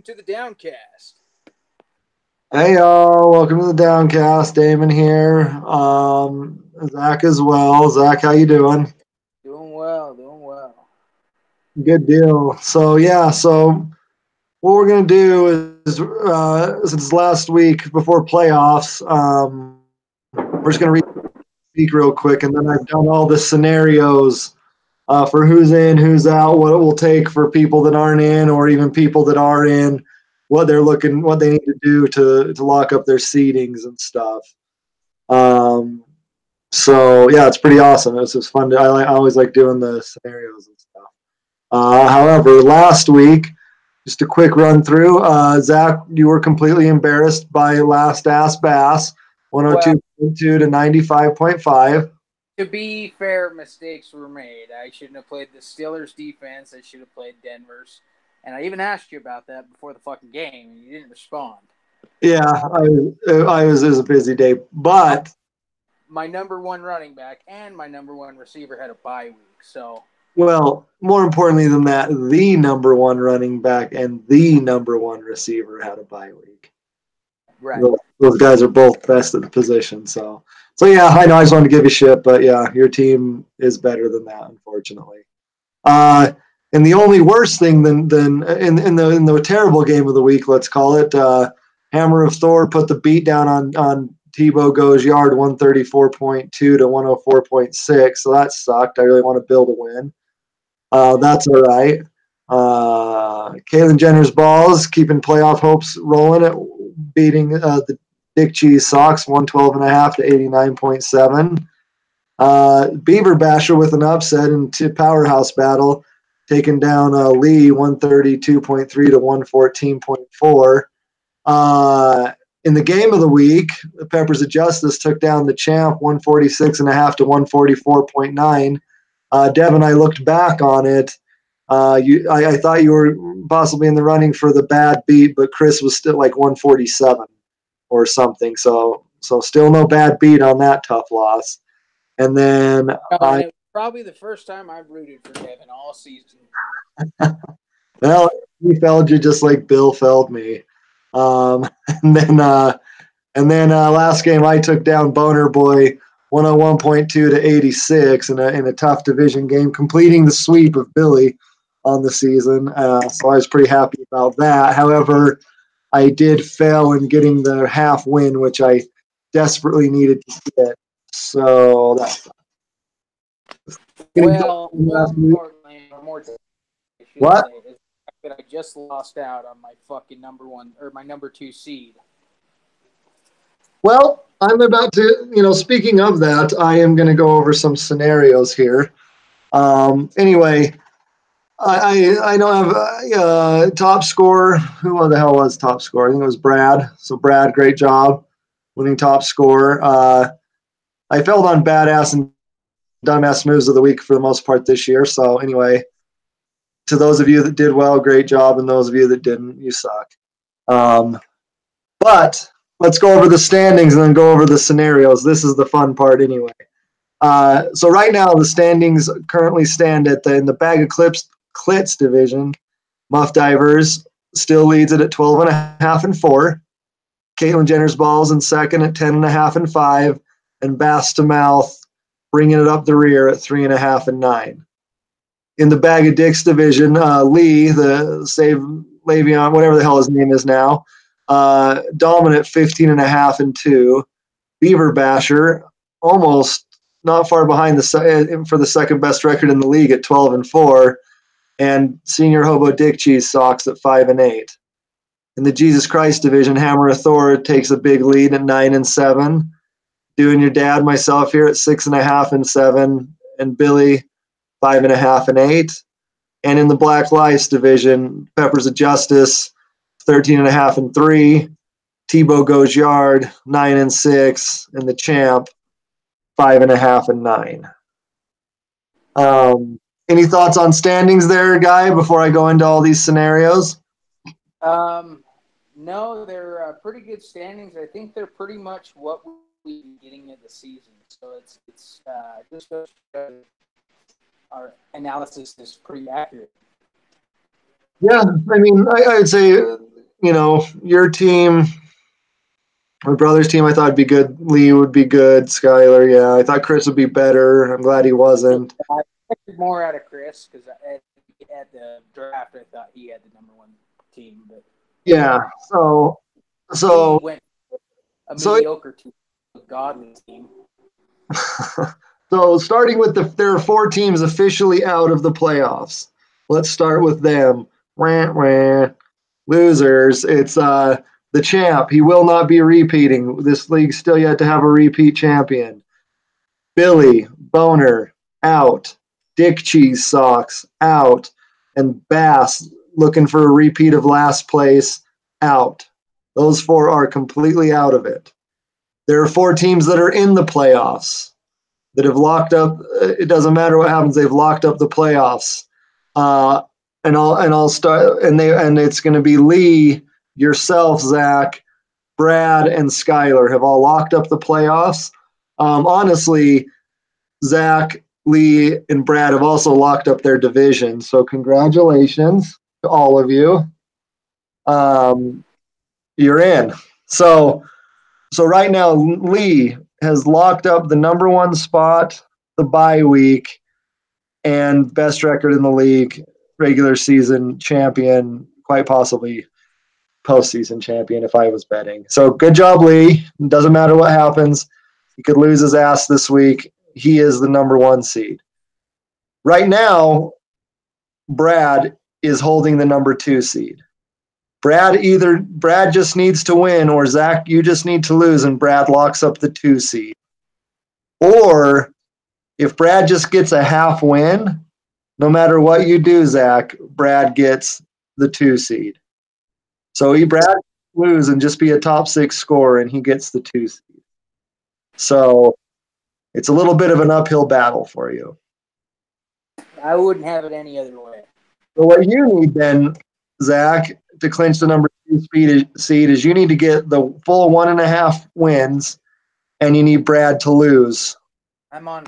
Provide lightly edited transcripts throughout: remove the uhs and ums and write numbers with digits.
to the Downcast. Hey y'all, welcome to the Downcast. Damon here. Zach as well. Zach, how you doing? Doing well, doing well. Good deal. So what we're gonna do is since last week before playoffs, we're just gonna speak real quick, and then I've done all the scenarios for who's in, who's out, what it will take for people that aren't in, or even people that are in, what they need to do to lock up their seedings and stuff. Um, so yeah, it's pretty awesome. It's just fun. I always like doing the scenarios and stuff. However, last week, just a quick run through. Zach, you were completely embarrassed by Last Ass Bass, Well, 102.2 to 95.5. to be fair, mistakes were made. I shouldn't have played the Steelers defense. I should have played Denver's. And I even asked you about that before the fucking game, and you didn't respond. Yeah, it was a busy day, but My number one running back and my number one receiver had a bye week, so well, more importantly than that, the number one running back and the number one receiver had a bye week. right. Those guys are both best at the position. So yeah, I know I just wanted to give you shit, but yeah, your team is better than that, unfortunately. And the only worse thing than in the terrible game of the week, let's call it, Hammer of Thor put the beat down on Tebow Goes Yard 134.2 to 104.6. So that sucked. I really want to build a win. That's all right. Caitlyn Jenner's balls keeping playoff hopes rolling at beating the Dick Cheese Sox 112.5 to 89.7. Beaver Basher with an upset into powerhouse battle, taking down Lee 132.3 to 114.4. In the game of the week, the Peppers of Justice took down the champ 146.5 to 144.9. Devin, I looked back on it. I thought you were possibly in the running for the bad beat, but Chris was still like 147 or something. So still no bad beat on that tough loss. And then And it was probably the first time I've rooted for Devin all season. well, he felled you just like Bill felled me. Um, and then last game I took down Boner Boy 101.2 to 86 in a tough division game, completing the sweep of Billy on the season. So I was pretty happy about that. However, I did fail in getting the half win, which I desperately needed to get. So that's Well, more importantly, or more, I should what? say, is the fact that I just lost out on my fucking number one or my number two seed. Well, I'm about to, speaking of that, I am going to go over some scenarios here. Anyway, I don't have top scorer. Who the hell was top scorer? I think it was Brad. So Brad, great job winning top scorer. I failed on badass and dumbass moves of the week for the most part this year. So anyway, to those of you that did well, great job, and those of you that didn't, you suck. But let's go over the standings and then go over the scenarios. This is the fun part anyway. So right now the standings currently stand in the Bag of Clits division. Muff Divers still leads it at 12.5 and 4. Caitlyn Jenner's balls in second at 10.5 and 5, and Bass to Mouth bringing it up the rear at 3.5 and 9. In the Bag of Dicks division, Lee, the Save Le'Veon, whatever the hell his name is now, dominant 15.5 and 2. Beaver Basher almost not far behind for the second best record in the league at 12 and 4, and Senior Hobo Dick Cheese Sox at 5 and 8. In the Jesus Christ division, Hammer of Thor takes a big lead at 9 and 7. Doing your dad, myself here at 6.5 and 7, and Billy 5.5 and 8. And in the Black Lives division, Peppers of Justice 13.5 and 3. Tebow Goes Yard 9 and 6, and the champ 5.5 and 9. Any thoughts on standings there, Guy, before I go into all these scenarios? No, they're pretty good standings. I think they're pretty much what we've been getting in the season. So it's just our analysis is pretty accurate. Yeah, I mean, I would say your team, my brother's team, I thought would be good. Lee would be good. Skyler, yeah. I thought Chris would be better. I'm glad he wasn't. I expected more out of Chris because at the draft, I thought he had the number one team, but Yeah. So he went a so mediocre team, a godly team. so starting with there are 4 teams officially out of the playoffs. Let's start with them. Wah, wah. Losers. It's the champ. He will not be repeating. This league's still yet to have a repeat champion. Billy Boner out. Dick Cheese Socks out. And Bass looking for a repeat of last place out. Those 4 are completely out of it. There are 4 teams that are in the playoffs that have locked up. It doesn't matter what happens; they've locked up the playoffs. And I'll start. And it's going to be Lee, yourself, Zach, Brad, and Skyler have all locked up the playoffs. Honestly, Zach, Lee, and Brad have also locked up their division. So congratulations to all of you. You're in. So right now, Lee has locked up the number 1 spot, the bye week, and best record in the league, regular season champion, quite possibly postseason champion if I was betting. So good job, Lee. It doesn't matter what happens. He could lose his ass this week. He is the number 1 seed. Right now, Brad is holding the number 2 seed. Brad just needs to win, or Zach, you just need to lose, and Brad locks up the 2 seed. Or if Brad just gets a half win, no matter what you do, Zach, Brad gets the 2 seed. So Brad lose and just be a top 6 scorer, and he gets the 2 seed. So it's a little bit of an uphill battle for you. I wouldn't have it any other way. So what you need then, Zach, to clinch the number 2 seed is you need to get the full 1.5 wins, and you need Brad to lose. I'm on.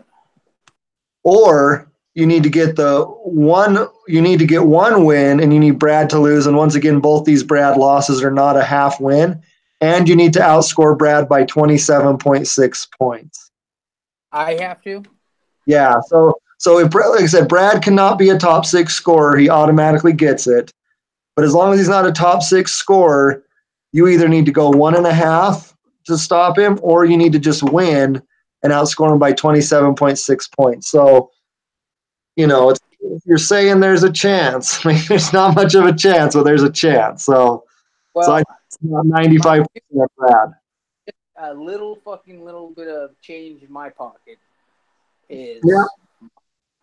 Or you need to get one win, and you need Brad to lose. And once again, both these Brad losses are not a half win, and you need to outscore Brad by 27.6 points. I have to? Yeah. So if, like I said, Brad cannot be a top 6 scorer, he automatically gets it. But as long as he's not a top 6 scorer, you either need to go 1.5 to stop him, or you need to just win and outscore him by 27.6 points. So, you're saying there's a chance. I mean, there's not much of a chance, but there's a chance. So I it's not 95% Brad. A little bit of change in my pocket is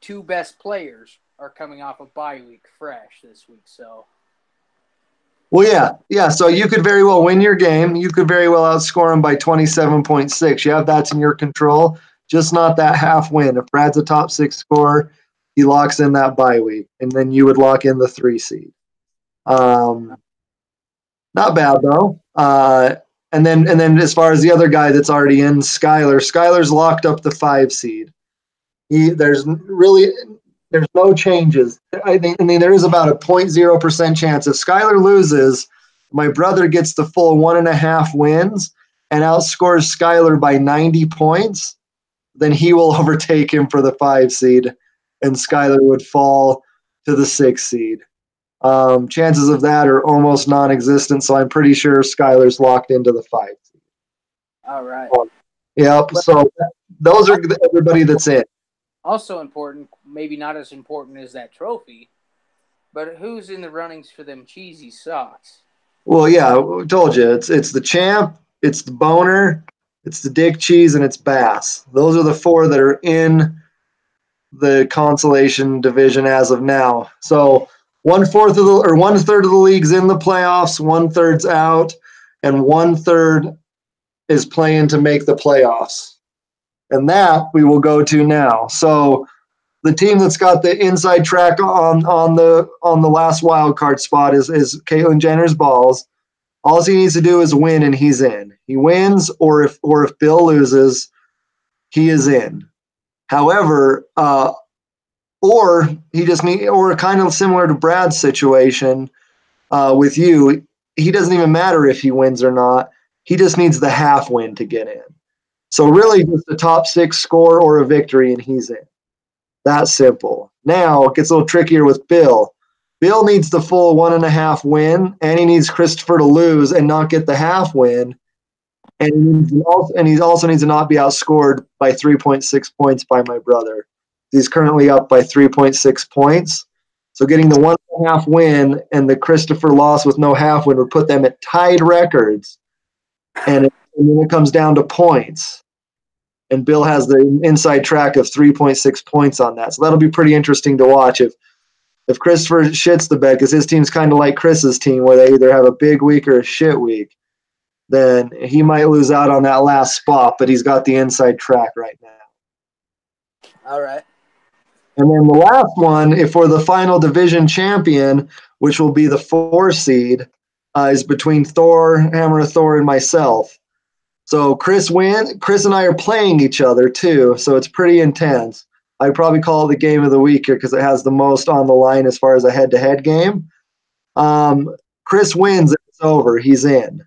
2 best players are coming off a bye week fresh this week. So. Well, yeah. So you could very well win your game. You could very well outscore him by 27.6. You have that's in your control, just not that half win. If Brad's a top 6 scorer, he locks in that bye week, and then you would lock in the 3 seed. Not bad though. And then as far as the other guy that's already in, Skyler's locked up the 5 seed. There's no changes. I mean, there is about a 0.0% chance. If Skyler loses, my brother gets the full 1.5 wins and outscores Skyler by 90 points, then he will overtake him for the 5 seed, and Skyler would fall to the 6 seed. Chances of that are almost non-existent, so I'm pretty sure Skyler's locked into the 5 seed. All right. Yep. So those are everybody that's in. Also important, maybe not as important as that trophy, but who's in the runnings for them cheesy socks? Well, yeah, I told you. It's the champ, it's the boner, it's the dick cheese, and it's Bass. Those are the 4 that are in the consolation division as of now. So 1/3 of the league's in the playoffs, 1/3's out, and 1/3 is playing to make the playoffs. And that we will go to now. So the team that's got the inside track on the last wild card spot is Caitlyn Jenner's Balls. All he needs to do is win, and he's in. He wins, or if Bill loses, he is in. However, or kind of similar to Brad's situation with you, he doesn't even matter if he wins or not. He just needs the half win to get in. So really just the top 6 score or a victory, and he's in. That simple. Now it gets a little trickier with Bill. Bill needs the full 1.5 win, and he needs Christopher to lose and not get the half win. And he also needs to not be outscored by 3.6 points by my brother. He's currently up by 3.6 points. So getting the 1.5 win and the Christopher loss with no half win would put them at tied records. And then it comes down to points. And Bill has the inside track of 3.6 points on that. So that'll be pretty interesting to watch if Christopher shits the bed, because his team's kind of like Chris's team, where they either have a big week or a shit week. Then he might lose out on that last spot, but he's got the inside track right now. All right. And then the last one, if we're the final division champion, which will be the 4 seed, is between Hammer of Thor, and myself. So Chris and I are playing each other too, so it's pretty intense. I'd probably call it the game of the week here because it has the most on the line as far as a head-to-head game. Chris wins, it's over. He's in.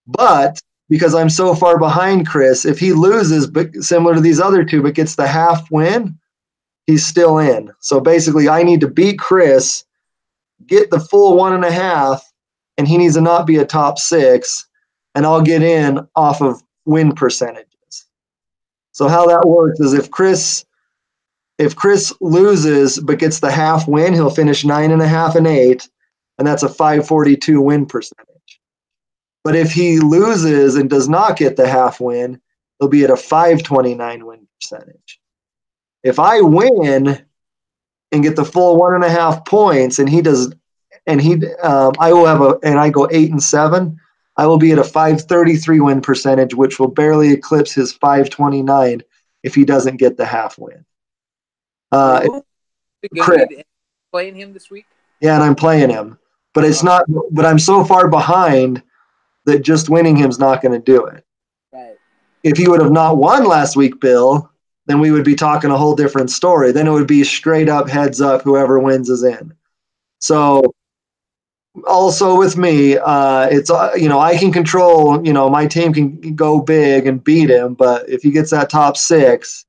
But because I'm so far behind Chris, if he loses, but similar to these other two, but gets the half win, he's still in. So basically, I need to beat Chris, get the full 1.5, and he needs to not be a top 6, and I'll get in off of win percentages. So how that works is if Chris loses but gets the half win, he'll finish 9.5 and 8, and that's a 542 win percentage. But if he loses and does not get the half win, he'll be at a 529 win percentage. If I win and get the full 1.5 points, and he does, and I will have and I go 8 and 7, I will be at a 533 win percentage, which will barely eclipse his 529 if he doesn't get the half win. Chris, playing him this week? Yeah, and I'm playing him, but it's not. But I'm so far behind that just winning him's not going to do it. Right. If he would have not won last week, Bill, then we would be talking a whole different story. Then it would be straight up, heads up, whoever wins is in. So also with me, it's I can control. My team can go big and beat him, but if he gets that top 6,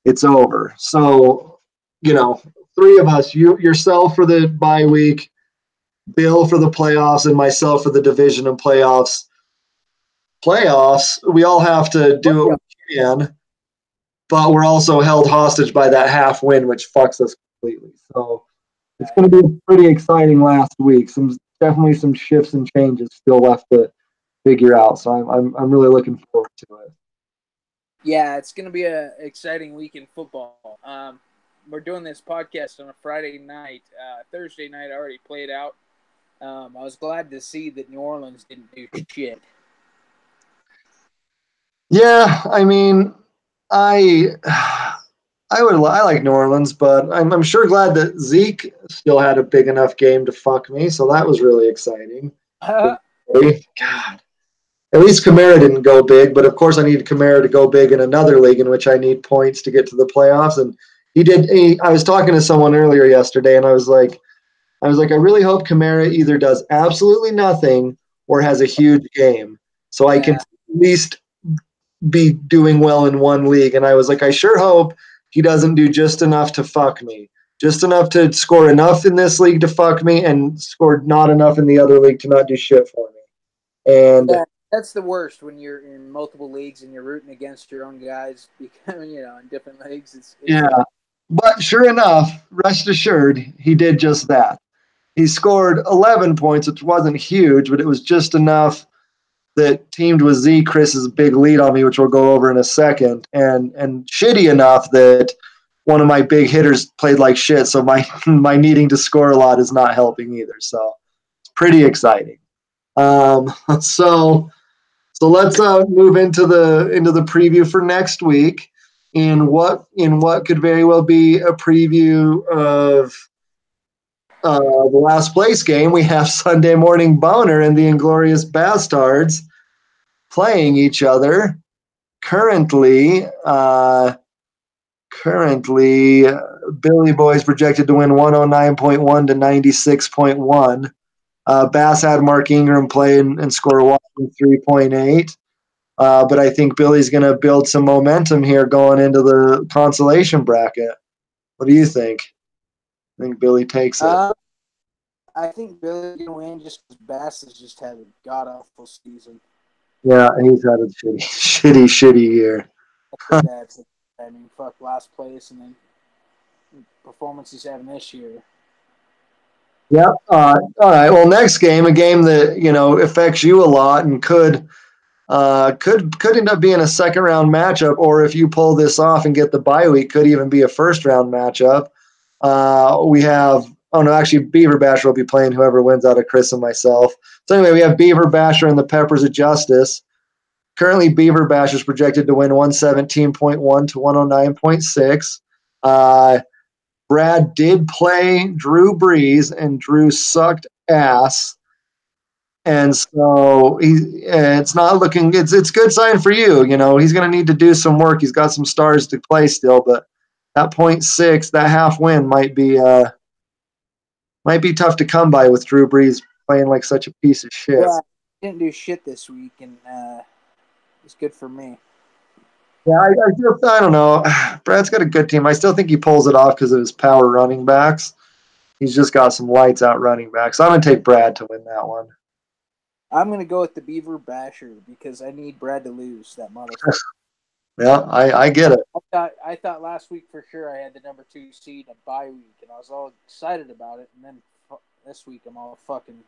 it's over. So 3 of us, yourself for the bye week, Bill for the playoffs, and myself for the division and playoffs. We all have to do what we can, but we're also held hostage by that half win, which fucks us completely. So it's going to be a pretty exciting last week. Definitely some shifts and changes still left to figure out. So I'm really looking forward to it. Yeah, it's going to be an exciting week in football. We're doing this podcast on a Friday night. Thursday night already played out. I was glad to see that New Orleans didn't do shit. Yeah, I mean, I like New Orleans, but I'm sure glad that Zeke still had a big enough game to fuck me. So that was really exciting. God, at least Kamara didn't go big, but of course I need Kamara to go big in another league in which I need points to get to the playoffs, and he did. I was talking to someone earlier yesterday, and I was like, I really hope Kamara either does absolutely nothing or has a huge game, so I can at least be doing well in one league. And I was like, I sure hope he doesn't do just enough to fuck me, just enough to score enough in this league to fuck me, and score not enough in the other league to not do shit for me. And that's the worst when you're in multiple leagues and you're rooting against your own guys. Because, in different leagues, it's But sure enough, rest assured, he did just that. He scored 11 points, which wasn't huge, but it was just enough that teamed with Chris's big lead on me, which we'll go over in a second, and shitty enough that one of my big hitters played like shit, so my needing to score a lot is not helping either. So it's pretty exciting. So let's move into the preview for next week. In what could very well be a preview of the last place game, we have Sunday Morning Boner and the Inglorious Bastards playing each other. Currently, Billy Boy's projected to win 109.1 to 96.1. Bass had Mark Ingram play and score a whopping 3.8. But I think Billy's going to build some momentum here going into the consolation bracket. What do you think? I think Billy takes it. I think Billy's going to win just because Bass has just had a god-awful season. Yeah, he's had a shitty year. That's I mean, fuck last place and then performance he's having this year. Yep. All right. Well, next game, a game that affects you a lot and could end up being a second round matchup, or if you pull this off and get the bye week, could even be a first round matchup. We have actually Beaver Basher will be playing whoever wins out of Chris and myself. So anyway, we have Beaver Basher and the Peppers of Justice. Currently, Beaver Basher is projected to win 117.1 to 109.6. Brad did play Drew Brees, and Drew sucked ass. And so it's not looking. It's a good sign for you. He's going to need to do some work. He's got some stars to play still, but that 0.6, that half win might be tough to come by with Drew Brees playing like such a piece of shit. Yeah, he didn't do shit this week, and it's good for me. Yeah, I don't know. Brad's got a good team. I still think he pulls it off because of his power running backs. He's just got some lights out running backs. So I'm going to take Brad to win that one. I'm going to go with the Beaver Basher because I need Brad to lose, that motherfucker. Yeah, I get it. I thought last week for sure I had the number 2 seed a bye week, and I was all excited about it, and then this week I'm all fucking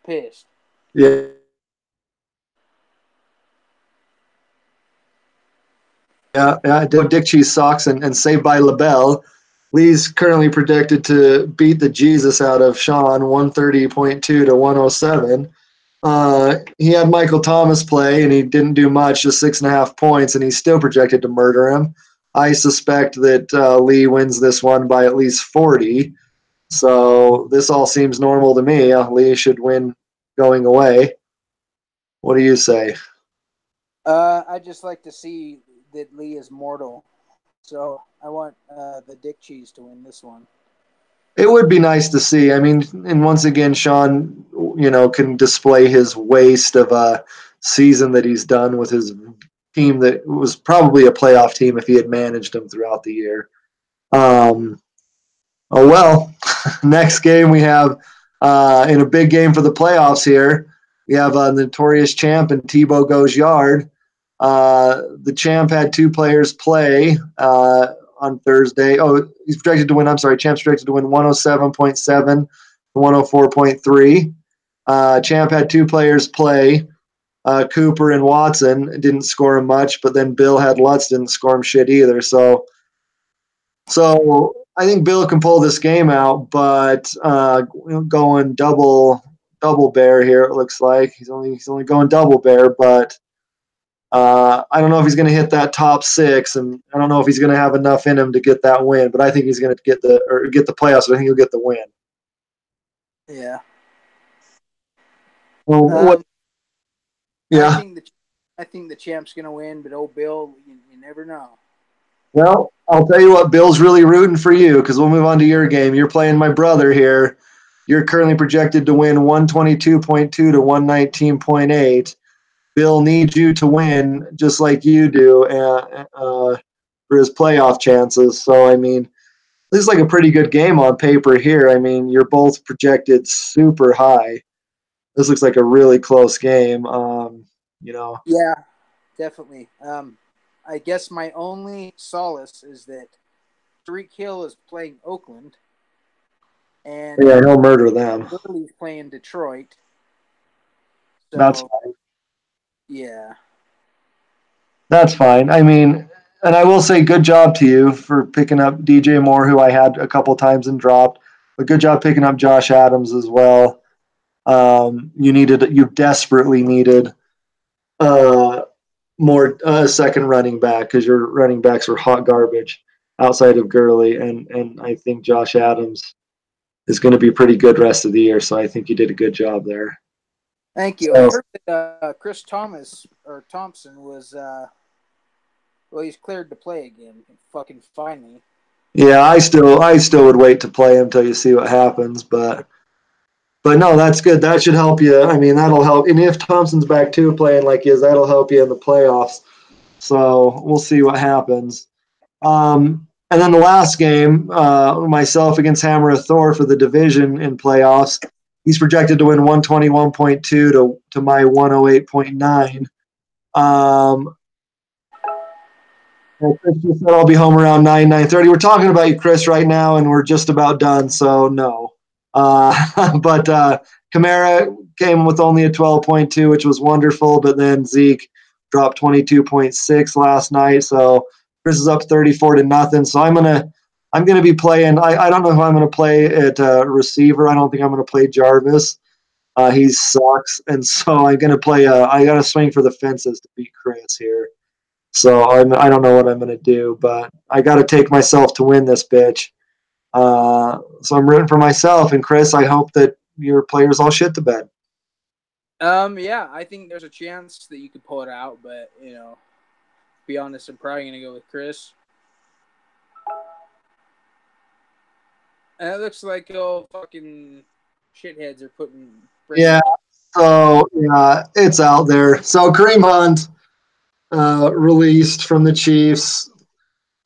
pissed. Yeah. Dick Cheese Socks and Saved by LaBelle. Lee's currently predicted to beat the Jesus out of Sean 130.2 to 107. He had Michael Thomas play, and he didn't do much, just 6.5 points, and he's still projected to murder him. I suspect that Lee wins this one by at least 40. So this all seems normal to me. Lee should win going away. What do you say? I just like to see that Lee is mortal. So I want the Dick Cheese to win this one. It would be nice to see. I mean, and once again, Sean, can display his waste of a season that he's done with his team that was probably a playoff team if he had managed them throughout the year. Next game we have in a big game for the playoffs here. We have a notorious champ and Tebow Goes Yard. The champ had 2 players play on Thursday. Oh, he's projected to win. I'm sorry, champ's projected to win 107.7 to 104.3. Champ had 2 players play. Cooper and Watson didn't score him much, but then Bill had Lutz didn't score him shit either. So I think Bill can pull this game out, but going double bear here, it looks like he's only going double bear, but I don't know if he's going to hit that top 6, and I don't know if he's going to have enough in him to get that win. But I think he's going to get the playoffs. So I think he'll get the win. Yeah. Well, what? Yeah. I think the champ's going to win, but old Bill, you never know. Well, I'll tell you what, Bill's really rooting for you because we'll move on to your game. You're playing my brother here. You're currently projected to win 122.2 to 119.8. Bill needs you to win just like you do for his playoff chances. So, I mean, this is like a pretty good game on paper here. I mean, you're both projected super high. This looks like a really close game. Yeah, definitely. I guess my only solace is that Tariq Hill is playing Oakland, and yeah, he'll murder them. Burley's playing Detroit. So, that's fine. Yeah. That's fine. I mean, and I will say good job to you for picking up DJ Moore, who I had a couple times and dropped. But good job picking up Josh Adams as well. You desperately needed more second running back because your running backs were hot garbage outside of Gurley, and I think Josh Adams is going to be pretty good rest of the year. So I think you did a good job there. Thank you. I heard that Chris Thompson was he's cleared to play again. Fucking finally. Yeah, I still would wait to play him until you see what happens, but But no, that's good. That should help you. I mean, that'll help. And if Thompson's back too, playing like he is, that'll help you in the playoffs. So we'll see what happens. And then the last game, myself against Hammer of Thor for the division in playoffs. He's projected to win 121.2 to my 108.9. Chris just said I'll be home around 9:30. We're talking about you, Chris, right now, and we're just about done, so no. But Kamara came with only a 12.2, which was wonderful, but then Zeke dropped 22.6 last night, so Chris is up 34-0. So I'm gonna be playing. I don't know who I'm gonna play at receiver. I don't think I'm gonna play Jarvis. He sucks, and so I'm gonna play. I gotta swing for the fences to beat Chris here. So I don't know what I'm gonna do, but I gotta take myself to win this bitch. So I'm rooting for myself, and Chris, I hope that your players all shit the bed. Yeah, I think there's a chance that you could pull it out, but to be honest, I'm probably gonna go with Chris. And it looks like fucking shitheads are putting. Yeah. So yeah, it's out there. So Kareem Hunt released from the Chiefs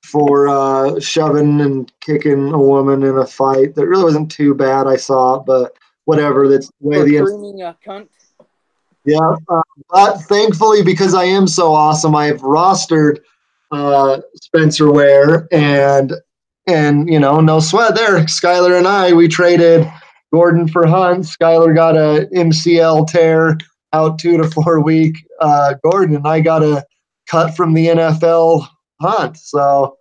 for shoving and kicking a woman in a fight that really wasn't too bad. I saw, but whatever. That's the way the creaming a cunt. Yeah, but thankfully, because I am so awesome, I have rostered Spencer Ware and no sweat there. Skylar and we traded Gordon for Hunt. Skylar got a MCL tear out 2 to 4 week. Gordon and I got a cut from the NFL Hunt. So,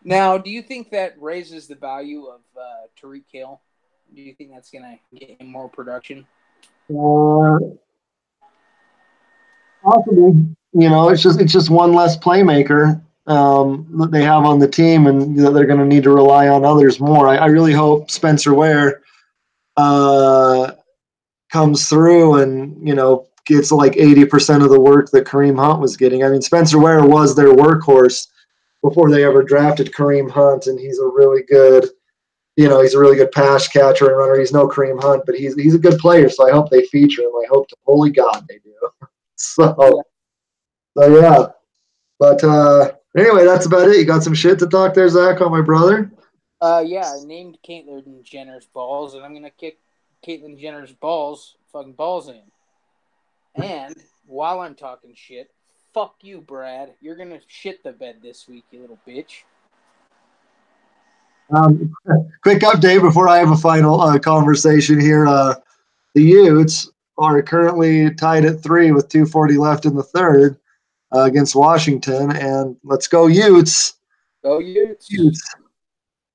now, do you think that raises the value of Tyreek Hill? Do you think that's gonna get him more production? Possibly. It's just one less playmaker that they have on the team, and they're going to need to rely on others more. I really hope Spencer Ware comes through and gets like 80% of the work that Kareem Hunt was getting. I mean, Spencer Ware was their workhorse before they ever drafted Kareem Hunt, and he's a really good. He's a really good pass catcher and runner. He's no Kareem Hunt, but he's a good player. So I hope they feature him. I hope to holy God they do. So yeah. But anyway, that's about it. You got some shit to talk there, Zach, on my brother? Yeah, I named Caitlyn Jenner's balls, and I'm gonna kick Caitlyn Jenner's fucking balls in. And while I'm talking shit, fuck you, Brad. You're gonna shit the bed this week, you little bitch. Quick update before I have a final conversation here. The Utes are currently tied at 3 with 2:40 left in the third against Washington, and let's go Utes. Go Utes.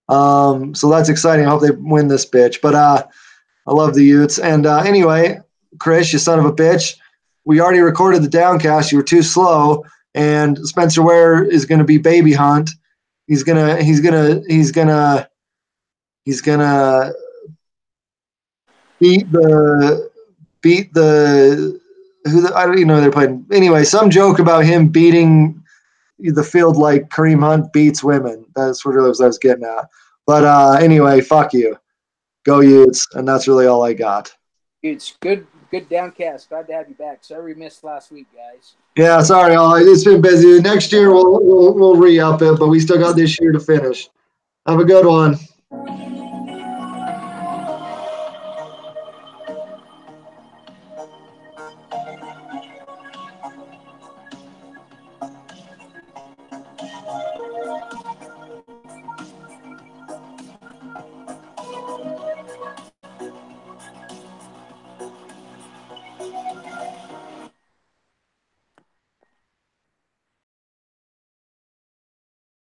So that's exciting. I hope they win this bitch. But I love the Utes. And anyway, Chris, you son of a bitch, we already recorded the Downcast. You were too slow, and Spencer Ware is going to be Baby Hunt. He's gonna beat the I don't even know they're playing. Anyway, some joke about him beating the field like Kareem Hunt beats women. That's what I was getting at. But anyway, fuck you. Go Utes. And that's really all I got. It's good Downcast. Glad to have you back. Sorry we missed last week, guys. Yeah, sorry. It's been busy. Next year we'll re-up it, but we still got this year to finish. Have a good one.